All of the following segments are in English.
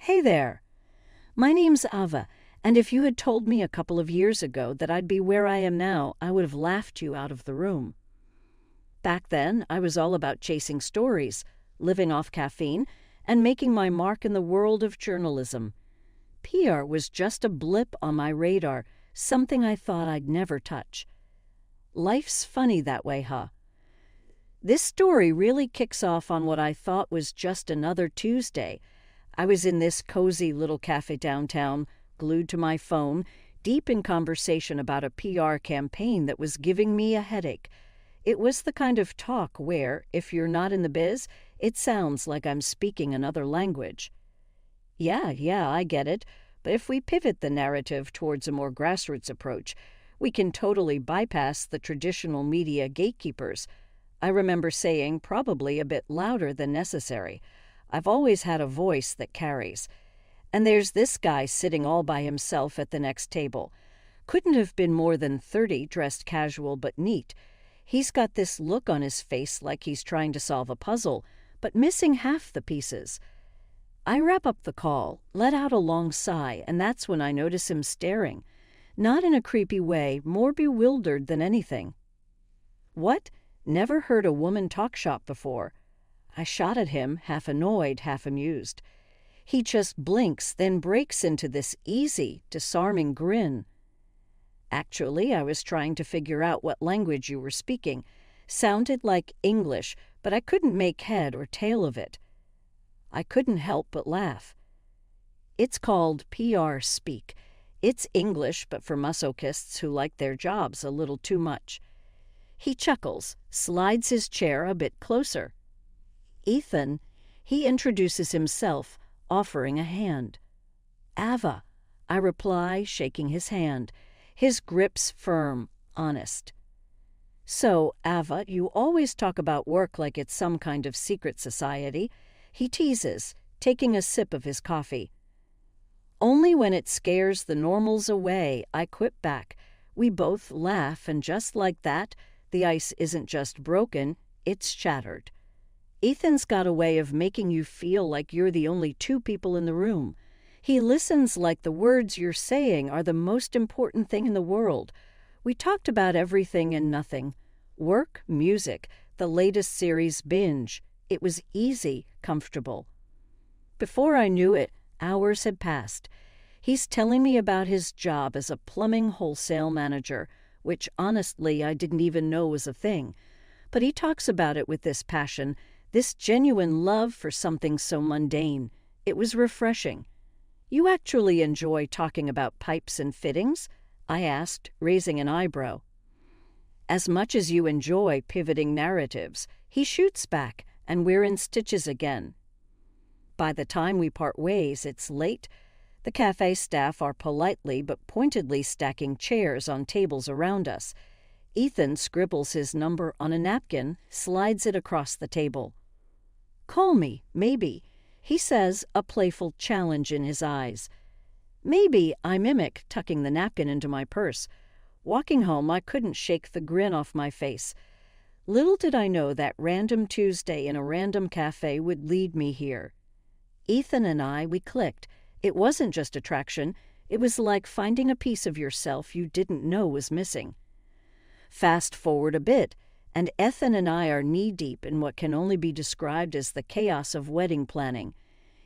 Hey there. My name's Ava, and if you had told me a couple of years ago that I'd be where I am now, I would have laughed you out of the room. Back then, I was all about chasing stories, living off caffeine, and making my mark in the world of journalism. PR was just a blip on my radar, something I thought I'd never touch. Life's funny that way, huh? This story really kicks off on what I thought was just another Tuesday. I was in this cozy little cafe downtown, glued to my phone, deep in conversation about a PR campaign that was giving me a headache. It was the kind of talk where, if you're not in the biz, it sounds like I'm speaking another language. Yeah, I get it, but if we pivot the narrative towards a more grassroots approach, we can totally bypass the traditional media gatekeepers. I remember saying, probably a bit louder than necessary, I've always had a voice that carries. And there's this guy sitting all by himself at the next table. Couldn't have been more than 30, dressed casual but neat. He's got this look on his face like he's trying to solve a puzzle, but missing half the pieces. I wrap up the call, let out a long sigh, and that's when I notice him staring. Not in a creepy way, more bewildered than anything. What? Never heard a woman talk shop before. I shot at him, half annoyed, half amused. He just blinks, then breaks into this easy, disarming grin. Actually, I was trying to figure out what language you were speaking. Sounded like English, but I couldn't make head or tail of it. I couldn't help but laugh. It's called PR speak. It's English, but for masochists who like their jobs a little too much. He chuckles, slides his chair a bit closer. Ethan, he introduces himself, offering a hand. Ava, I reply, shaking his hand. His grip's firm, honest. So, Ava, you always talk about work like it's some kind of secret society. He teases, taking a sip of his coffee. Only when it scares the normals away, I quip back. We both laugh, and just like that, the ice isn't just broken, it's shattered. Ethan's got a way of making you feel like you're the only two people in the room. He listens like the words you're saying are the most important thing in the world. We talked about everything and nothing. Work, music, the latest series binge. It was easy, comfortable. Before I knew it, hours had passed. He's telling me about his job as a plumbing wholesale manager, which honestly I didn't even know was a thing. But he talks about it with this passion, this genuine love for something so mundane. It was refreshing. You actually enjoy talking about pipes and fittings? I asked, raising an eyebrow. As much as you enjoy pivoting narratives, he shoots back, and we're in stitches again. By the time we part ways, it's late. The cafe staff are politely but pointedly stacking chairs on tables around us. Ethan scribbles his number on a napkin, slides it across the table. Call me, maybe, he says, a playful challenge in his eyes. Maybe, I mimic, tucking the napkin into my purse. Walking home, I couldn't shake the grin off my face. Little did I know that random Tuesday in a random cafe would lead me here. Ethan and I, we clicked. It wasn't just attraction. It was like finding a piece of yourself you didn't know was missing. Fast forward a bit, and Ethan and I are knee-deep in what can only be described as the chaos of wedding planning.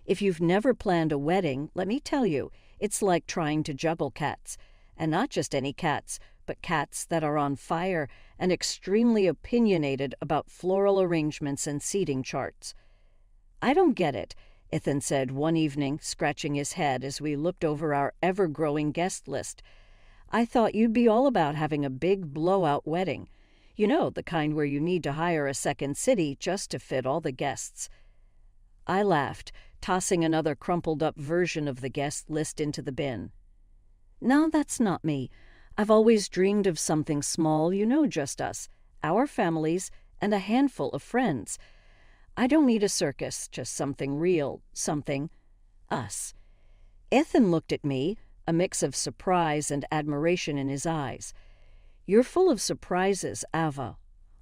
If you've never planned a wedding, let me tell you, it's like trying to juggle cats. And not just any cats, but cats that are on fire and extremely opinionated about floral arrangements and seating charts. I don't get it, Ethan said one evening, scratching his head as we looked over our ever-growing guest list. I thought you'd be all about having a big blowout wedding. You know, the kind where you need to hire a second city just to fit all the guests. I laughed, tossing another crumpled-up version of the guest list into the bin. No, that's not me. I've always dreamed of something small, you know, just us, our families, and a handful of friends. I don't need a circus, just something real, something us. Ethan looked at me, a mix of surprise and admiration in his eyes. You're full of surprises, Ava.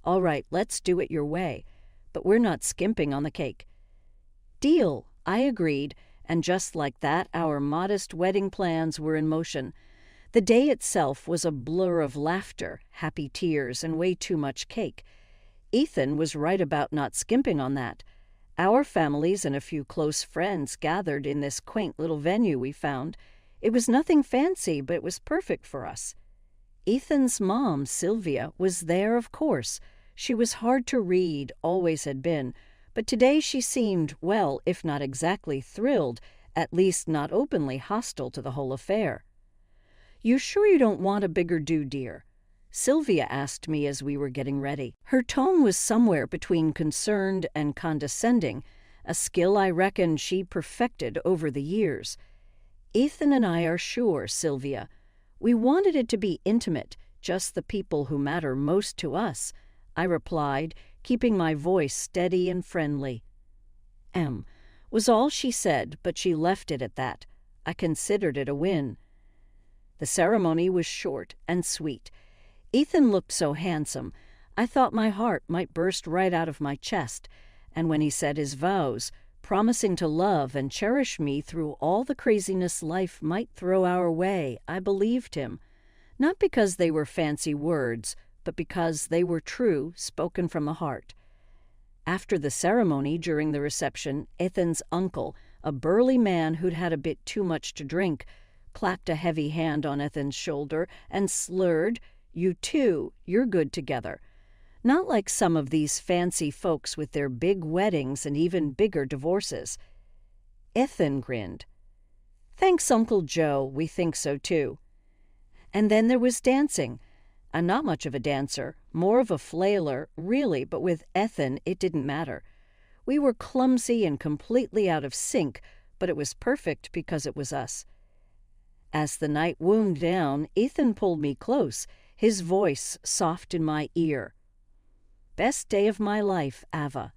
All right, let's do it your way. But we're not skimping on the cake. Deal, I agreed, And just like that, our modest wedding plans were in motion. The day itself was a blur of laughter, happy tears, and way too much cake. Ethan was right about not skimping on that. Our families and a few close friends gathered in this quaint little venue we found. It was nothing fancy, but it was perfect for us. Ethan's mom, Sylvia, was there, of course. She was hard to read, always had been, but today she seemed, well, if not exactly thrilled, at least not openly hostile to the whole affair. "You sure you don't want a bigger do, dear?" Sylvia asked me as we were getting ready. Her tone was somewhere between concerned and condescending, a skill I reckon she perfected over the years. "Ethan and I are sure, Sylvia. We wanted it to be intimate, just the people who matter most to us," I replied, keeping my voice steady and friendly. Was all she said, but she left it at that. I considered it a win. The ceremony was short and sweet. Ethan looked so handsome, I thought my heart might burst right out of my chest, and when he said his vows, promising to love and cherish me through all the craziness life might throw our way, I believed him. Not because they were fancy words, but because they were true, spoken from the heart. After the ceremony, during the reception, Ethan's uncle, a burly man who'd had a bit too much to drink, clapped a heavy hand on Ethan's shoulder and slurred, "You two, you're good together." Not like some of these fancy folks with their big weddings and even bigger divorces. Ethan grinned. "Thanks, Uncle Joe, we think so too." And then there was dancing. I'm not much of a dancer, more of a flailer, really, but with Ethan it didn't matter. We were clumsy and completely out of sync, but it was perfect because it was us. As the night wound down, Ethan pulled me close, his voice soft in my ear. "Best day of my life, Ava.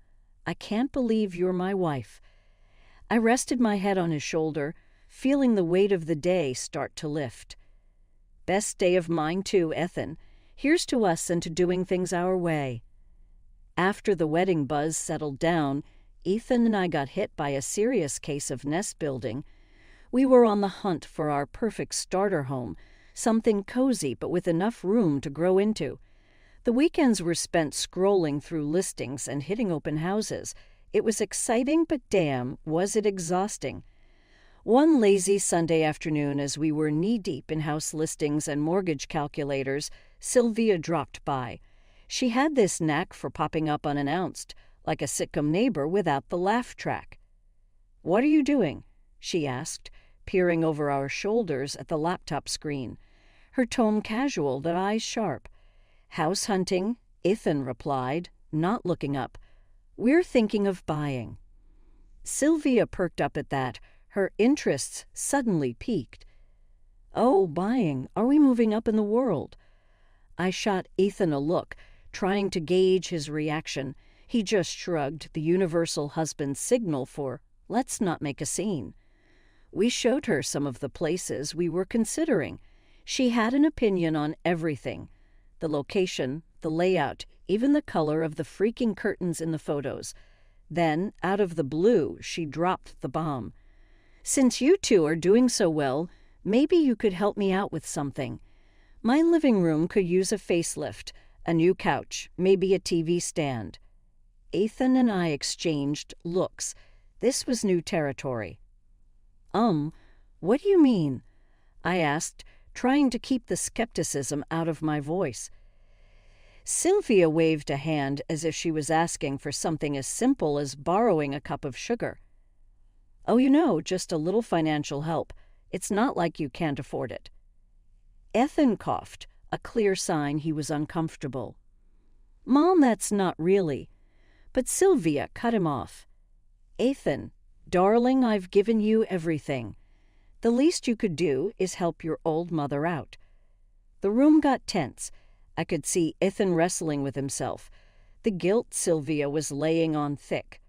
I can't believe you're my wife." I rested my head on his shoulder, feeling the weight of the day start to lift. "Best day of mine too, Ethan. Here's to us and to doing things our way." After the wedding buzz settled down, Ethan and I got hit by a serious case of nest building. We were on the hunt for our perfect starter home, something cozy but with enough room to grow into. The weekends were spent scrolling through listings and hitting open houses. It was exciting, but damn, was it exhausting. One lazy Sunday afternoon, as we were knee-deep in house listings and mortgage calculators, Sylvia dropped by. She had this knack for popping up unannounced, like a sitcom neighbor without the laugh track. "What are you doing?" she asked, peering over our shoulders at the laptop screen. Her tone casual, the eyes sharp. "House hunting," Ethan replied, not looking up. "We're thinking of buying." Sylvia perked up at that. Her interests suddenly piqued. "Oh, buying. Are we moving up in the world?" I shot Ethan a look, trying to gauge his reaction. He just shrugged, the universal husband signal for, "Let's not make a scene." We showed her some of the places we were considering. She had an opinion on everything. The location, the layout, even the color of the freaking curtains in the photos. Then, out of the blue, she dropped the bomb. "Since you two are doing so well, maybe you could help me out with something. My living room could use a facelift, a new couch, maybe a TV stand." Ethan and I exchanged looks. This was new territory. What do you mean?" I asked, trying to keep the skepticism out of my voice. Sylvia waved a hand as if she was asking for something as simple as borrowing a cup of sugar. "Oh, just a little financial help. It's not like you can't afford it." Ethan coughed, a clear sign he was uncomfortable. "Mom, that's not really." But Sylvia cut him off. "Ethan, darling, I've given you everything. The least you could do is help your old mother out." The room got tense. I could see Ethan wrestling with himself. The guilt Sylvia was laying on thick.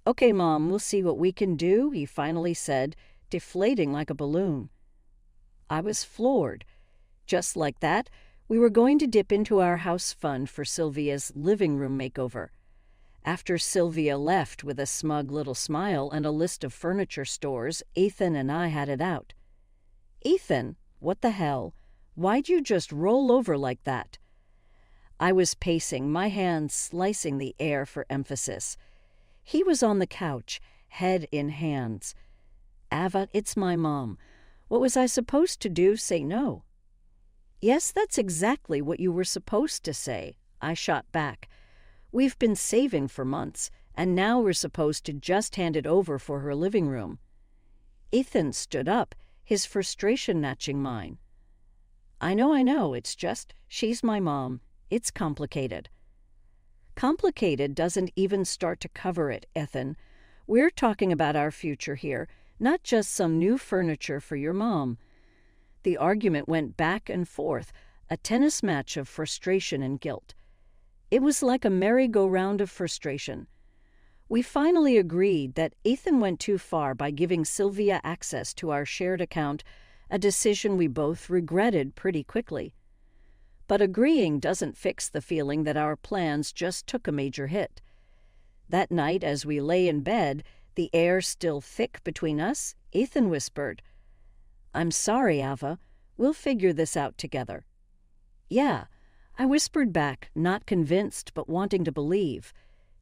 "Okay, Mom, we'll see what we can do," he finally said, deflating like a balloon. I was floored. Just like that, we were going to dip into our house fund for Sylvia's living room makeover. After Sylvia left with a smug little smile and a list of furniture stores, Ethan and I had it out. "Ethan, what the hell? Why'd you just roll over like that?" I was pacing, my hands slicing the air for emphasis. He was on the couch, head in hands. "Ava, it's my mom. What was I supposed to do? Say no?" "Yes, that's exactly what you were supposed to say," I shot back. "We've been saving for months, and now we're supposed to just hand it over for her living room." Ethan stood up, his frustration matching mine. I know, it's just, she's my mom. It's complicated." "Complicated doesn't even start to cover it, Ethan. We're talking about our future here, not just some new furniture for your mom." The argument went back and forth, a tennis match of frustration and guilt. It was like a merry-go-round of frustration. We finally agreed that Ethan went too far by giving Sylvia access to our shared account, a decision we both regretted pretty quickly. But agreeing doesn't fix the feeling that our plans just took a major hit. That night, as we lay in bed, the air still thick between us, Ethan whispered, "I'm sorry, Ava. We'll figure this out together." "Yeah," I whispered back, not convinced but wanting to believe.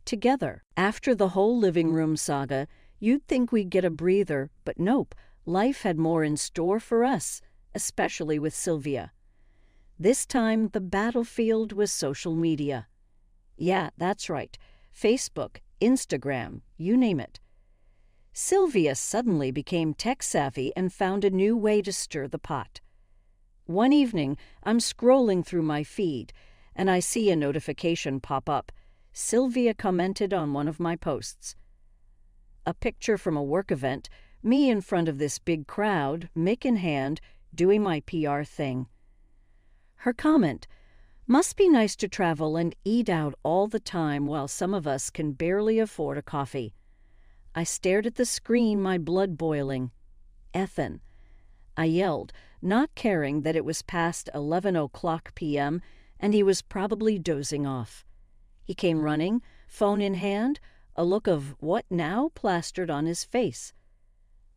"Together." After the whole living room saga, you'd think we'd get a breather, but nope, life had more in store for us, especially with Sylvia. This time, the battlefield was social media. Yeah, that's right. Facebook, Instagram, you name it. Sylvia suddenly became tech-savvy and found a new way to stir the pot. One evening, I'm scrolling through my feed, and I see a notification pop up. Sylvia commented on one of my posts. A picture from a work event, me in front of this big crowd, mic in hand, doing my PR thing. Her comment, "Must be nice to travel and eat out all the time while some of us can barely afford a coffee." I stared at the screen, my blood boiling. "Ethan," I yelled, not caring that it was past 11:00 p.m. and he was probably dozing off. He came running, phone in hand, a look of "what now?" plastered on his face.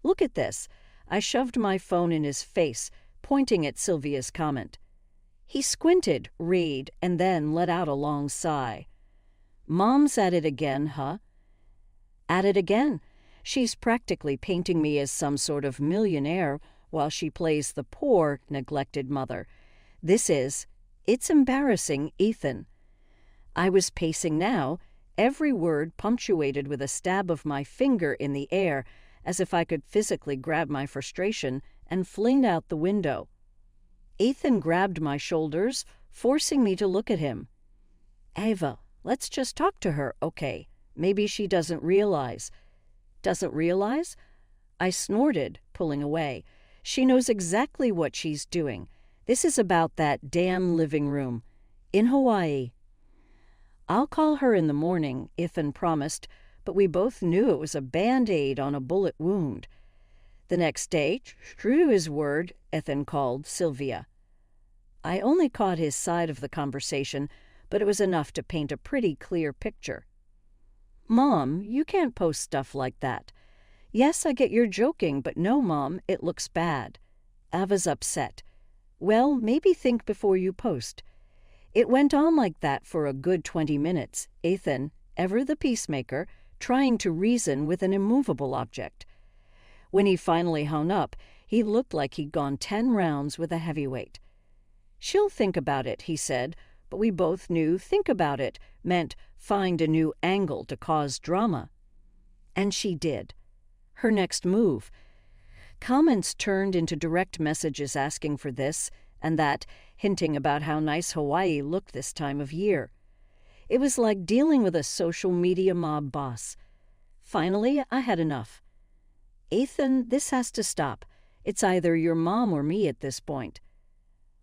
"Look at this." I shoved my phone in his face, pointing at Sylvia's comment. He squinted, read, and then let out a long sigh. "Mom's at it again, huh?" "At it again. She's practically painting me as some sort of millionaire while she plays the poor, neglected mother. It's embarrassing, Ethan." I was pacing now, every word punctuated with a stab of my finger in the air, as if I could physically grab my frustration and fling it out the window. Ethan grabbed my shoulders, forcing me to look at him. "Ava, let's just talk to her, okay? Maybe she doesn't realize." "Doesn't realize?" I snorted, pulling away. "She knows exactly what she's doing. This is about that damn living room. In Hawaii." "I'll call her in the morning," Ethan promised, but we both knew it was a Band-Aid on a bullet wound. The next day, true to his word, Ethan called Sylvia. I only caught his side of the conversation, but it was enough to paint a pretty clear picture. "Mom, you can't post stuff like that." "Yes, I get you're joking, but no, Mom, it looks bad." Ava's upset. "Well, maybe think before you post." It went on like that for a good 20 minutes, Ethan, ever the peacemaker, trying to reason with an immovable object. When he finally hung up, he looked like he'd gone 10 rounds with a heavyweight. "She'll think about it," he said, but we both knew think about it meant find a new angle to cause drama. And she did. Her next move. Comments turned into direct messages asking for this and that, hinting about how nice Hawaii looked this time of year. It was like dealing with a social media mob boss. Finally, I had enough. "Ethan, this has to stop. It's either your mom or me at this point."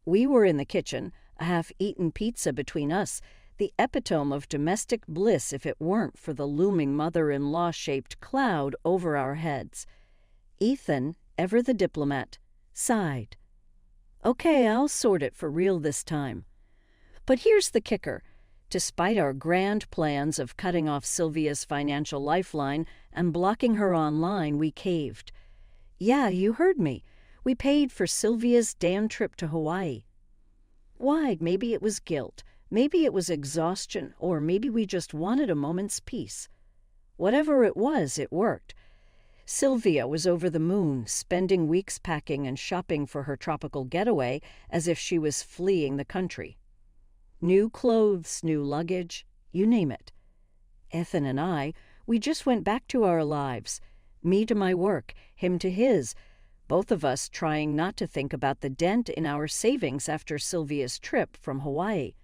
We were in the kitchen, a half-eaten pizza between us, the epitome of domestic bliss if it weren't for the looming mother-in-law-shaped cloud over our heads. Ethan, ever the diplomat, sighed. "Okay, I'll sort it for real this time." But here's the kicker. Despite our grand plans of cutting off Sylvia's financial lifeline and blocking her online, we caved. Yeah, you heard me. We paid for Sylvia's damn trip to Hawaii. Why? Maybe it was guilt. Maybe it was exhaustion, or maybe we just wanted a moment's peace. Whatever it was, it worked. Sylvia was over the moon, spending weeks packing and shopping for her tropical getaway as if she was fleeing the country. New clothes, new luggage, you name it. Ethan and I, we just went back to our lives. Me to my work, him to his, both of us trying not to think about the dent in our savings after Sylvia's trip from Hawaii.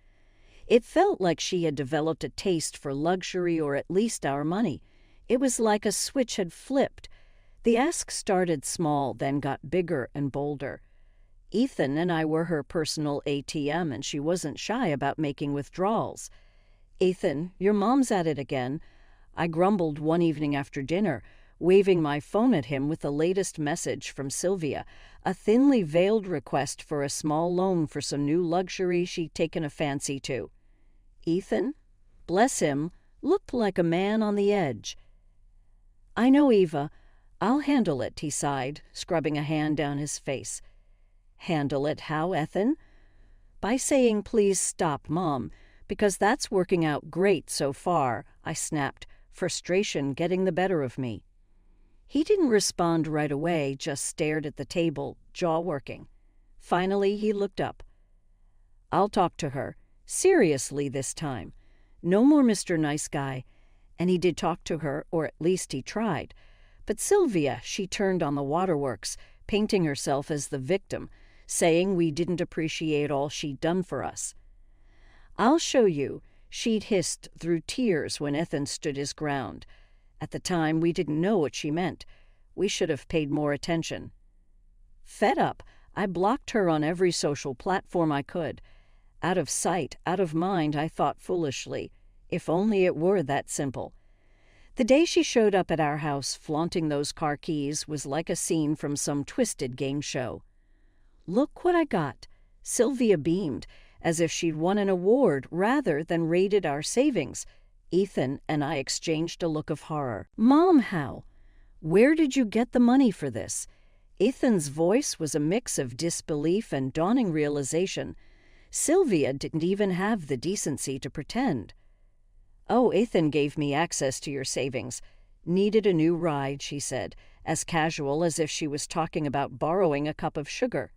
It felt like she had developed a taste for luxury, or at least our money. It was like a switch had flipped. The ask started small, then got bigger and bolder. Ethan and I were her personal ATM, and she wasn't shy about making withdrawals. "Ethan, your mom's at it again," I grumbled one evening after dinner, waving my phone at him with the latest message from Sylvia, a thinly veiled request for a small loan for some new luxury she'd taken a fancy to. Ethan, bless him, looked like a man on the edge. "I know, Eva. I'll handle it," he sighed, scrubbing a hand down his face. "Handle it how, Ethan?" "By saying, 'Please stop, Mom,' because that's working out great so far," I snapped, frustration getting the better of me. He didn't respond right away, just stared at the table, jaw working. Finally, he looked up. "I'll talk to her. Seriously this time. No more Mr. Nice Guy." And he did talk to her, or at least he tried. But Sylvia, she turned on the waterworks, painting herself as the victim, saying we didn't appreciate all she'd done for us. "I'll show you," she'd hissed through tears when Ethan stood his ground. At the time, we didn't know what she meant. We should have paid more attention. Fed up, I blocked her on every social platform I could. Out of sight, out of mind, I thought foolishly. If only it were that simple. The day she showed up at our house flaunting those car keys was like a scene from some twisted game show. "Look what I got." Sylvia beamed, as if she'd won an award rather than raided our savings. Ethan and I exchanged a look of horror. "Mom, how? Where did you get the money for this?" Ethan's voice was a mix of disbelief and dawning realization. Sylvia didn't even have the decency to pretend. "Oh, Ethan gave me access to your savings. Needed a new ride," she said, as casual as if she was talking about borrowing a cup of sugar.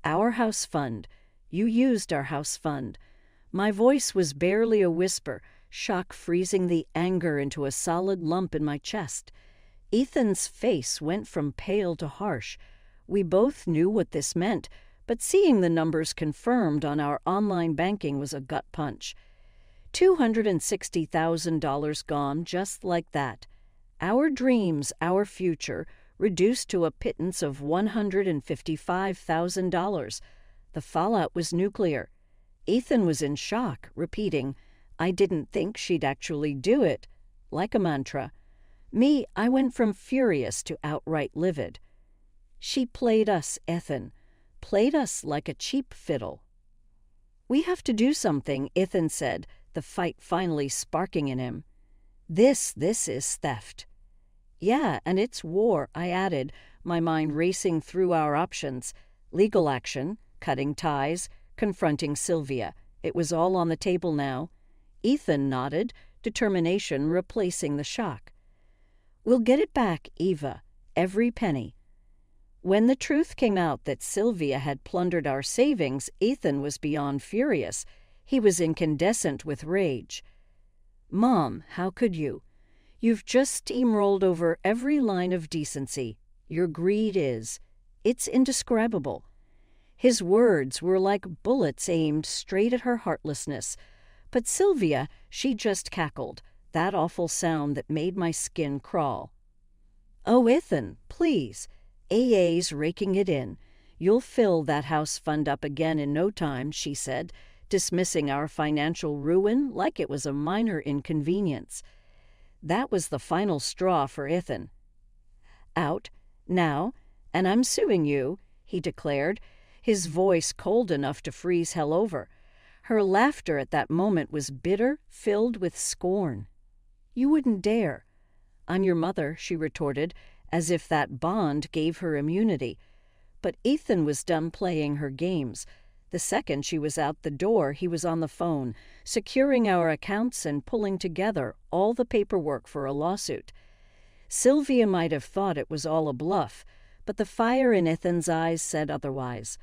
"Our house fund. You used our house fund." My voice was barely a whisper, shock freezing the anger into a solid lump in my chest. Ethan's face went from pale to harsh. We both knew what this meant, but seeing the numbers confirmed on our online banking was a gut punch. $260,000 gone just like that. Our dreams, our future, reduced to a pittance of $155,000. The fallout was nuclear. Ethan was in shock, repeating, "I didn't think she'd actually do it," like a mantra. Me, I went from furious to outright livid. She played us, Ethan. Played us like a cheap fiddle. "We have to do something," Ethan said, the fight finally sparking in him. This is theft." "Yeah, and it's war," I added, my mind racing through our options. Legal action, cutting ties, confronting Sylvia. It was all on the table now. Ethan nodded, determination replacing the shock. "We'll get it back, Eva. Every penny." When the truth came out that Sylvia had plundered our savings, Ethan was beyond furious. He was incandescent with rage. "Mom, how could you? You've just steamrolled over every line of decency. Your greed is. It's indescribable." His words were like bullets aimed straight at her heartlessness. But Sylvia, she just cackled, that awful sound that made my skin crawl. "Oh, Ethan, please. AA's raking it in. You'll fill that house fund up again in no time," she said, dismissing our financial ruin like it was a minor inconvenience. That was the final straw for Ethan. "Out, now, and I'm suing you," he declared, his voice cold enough to freeze hell over. Her laughter at that moment was bitter, filled with scorn. "You wouldn't dare." "I'm your mother," she retorted, as if that bond gave her immunity. But Ethan was done playing her games. The second she was out the door, he was on the phone, securing our accounts and pulling together all the paperwork for a lawsuit. Sylvia might have thought it was all a bluff, but the fire in Ethan's eyes said otherwise.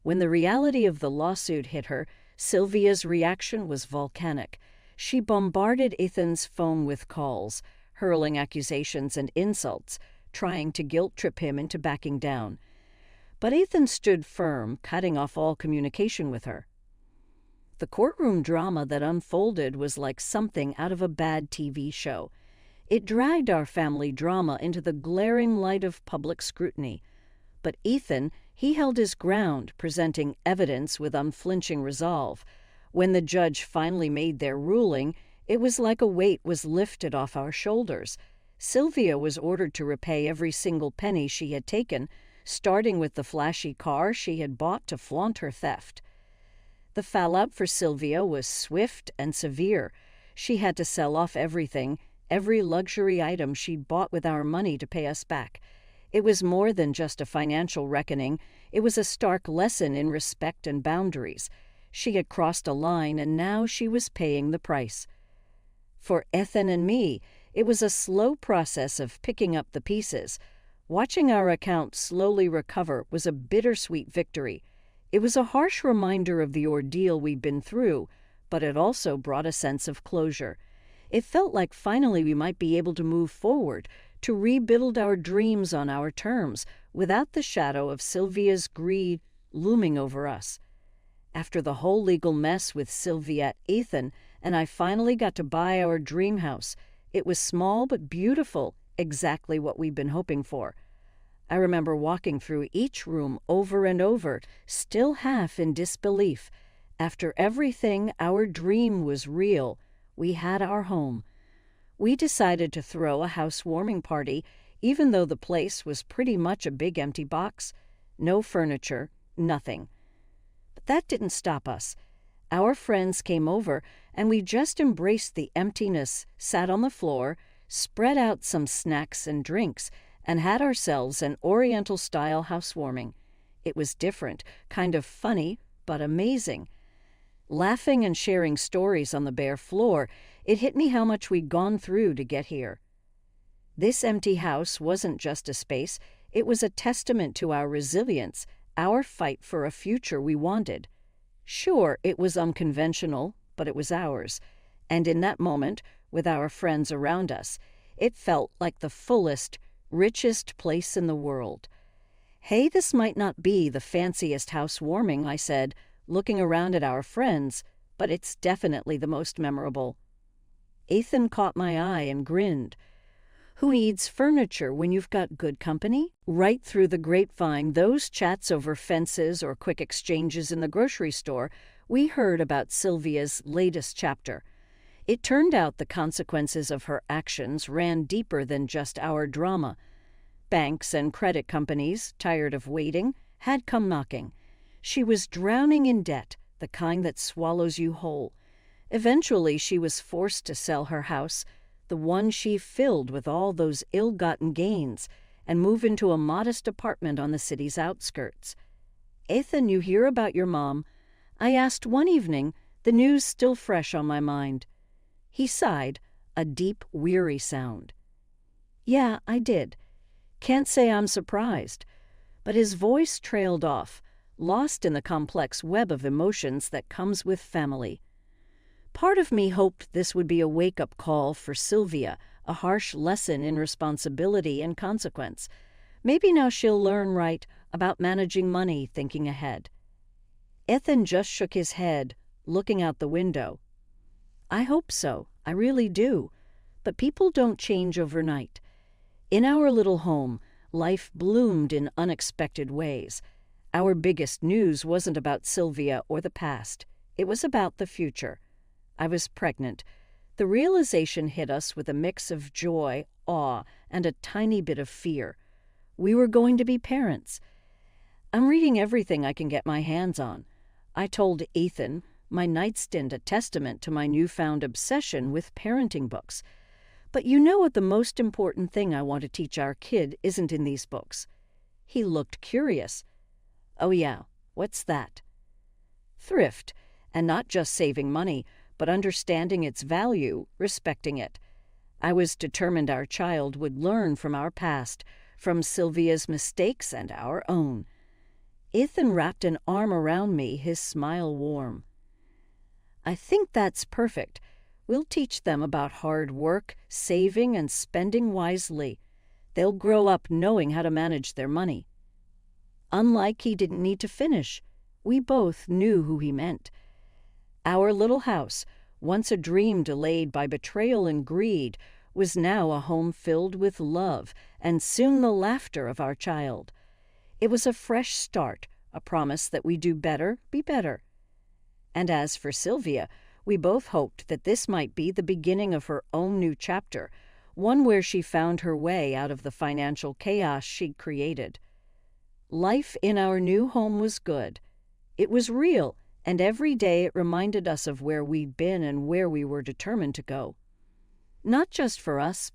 When the reality of the lawsuit hit her, Sylvia's reaction was volcanic. She bombarded Ethan's phone with calls, hurling accusations and insults, trying to guilt-trip him into backing down. But Ethan stood firm, cutting off all communication with her. The courtroom drama that unfolded was like something out of a bad TV show. It dragged our family drama into the glaring light of public scrutiny. But Ethan, he held his ground, presenting evidence with unflinching resolve. When the judge finally made their ruling, it was like a weight was lifted off our shoulders. Sylvia was ordered to repay every single penny she had taken, starting with the flashy car she had bought to flaunt her theft. The fallout for Sylvia was swift and severe. She had to sell off everything, every luxury item she'd bought with our money to pay us back. It was more than just a financial reckoning. It was a stark lesson in respect and boundaries. She had crossed a line, and now she was paying the price. For Ethan and me, it was a slow process of picking up the pieces. Watching our account slowly recover was a bittersweet victory. It was a harsh reminder of the ordeal we'd been through, but it also brought a sense of closure. It felt like finally we might be able to move forward, to rebuild our dreams on our terms, without the shadow of Sylvia's greed looming over us. After the whole legal mess with Sylvia, Ethan, and I finally got to buy our dream house. It was small but beautiful, exactly what we'd been hoping for. I remember walking through each room over and over, still half in disbelief. After everything, our dream was real. We had our home. We decided to throw a housewarming party, even though the place was pretty much a big empty box. No furniture, nothing. But that didn't stop us. Our friends came over, and we just embraced the emptiness, sat on the floor, spread out some snacks and drinks, and had ourselves an Oriental-style housewarming. It was different, kind of funny, but amazing. Laughing and sharing stories on the bare floor, it hit me how much we'd gone through to get here. This empty house wasn't just a space, it was a testament to our resilience, our fight for a future we wanted. Sure, it was unconventional, but it was ours. And in that moment, with our friends around us, it felt like the fullest, richest place in the world. "Hey, this might not be the fanciest housewarming," I said, looking around at our friends, "but it's definitely the most memorable." Ethan caught my eye and grinned. "Who needs furniture when you've got good company?" Right through the grapevine, those chats over fences or quick exchanges in the grocery store, we heard about Sylvia's latest chapter. It turned out the consequences of her actions ran deeper than just our drama. Banks and credit companies, tired of waiting, had come knocking. She was drowning in debt, the kind that swallows you whole. Eventually, she was forced to sell her house, the one she filled with all those ill-gotten gains, and move into a modest apartment on the city's outskirts. "Ethan, you hear about your mom?" I asked one evening, the news still fresh on my mind. He sighed, a deep, weary sound. "Yeah, I did. Can't say I'm surprised." But his voice trailed off, lost in the complex web of emotions that comes with family. Part of me hoped this would be a wake-up call for Sylvia, a harsh lesson in responsibility and consequence. Maybe now she'll learn right about managing money, thinking ahead. Ethan just shook his head, looking out the window. "I hope so, I really do. But people don't change overnight. In our little home, life bloomed in unexpected ways. Our biggest news wasn't about Sylvia or the past. It was about the future. I was pregnant. The realization hit us with a mix of joy, awe, and a tiny bit of fear. We were going to be parents. I'm reading everything I can get my hands on. I told Ethan, my nightstand a testament to my newfound obsession with parenting books. But you know what the most important thing I want to teach our kid isn't in these books. He looked curious. Oh yeah, what's that? Thrift, and not just saving money, but understanding its value, respecting it. I was determined our child would learn from our past, from Sylvia's mistakes and our own. Ethan wrapped an arm around me, his smile warm. I think that's perfect. We'll teach them about hard work, saving, and spending wisely. They'll grow up knowing how to manage their money. Unlike he didn't need to finish. We both knew who he meant. Our little house, once a dream delayed by betrayal and greed, was now a home filled with love and soon the laughter of our child. It was a fresh start, a promise that we do better, be better. And as for Sylvia, we both hoped that this might be the beginning of her own new chapter, one where she found her way out of the financial chaos she'd created. Life in our new home was good. It was real, and every day it reminded us of where we'd been and where we were determined to go. Not just for us, but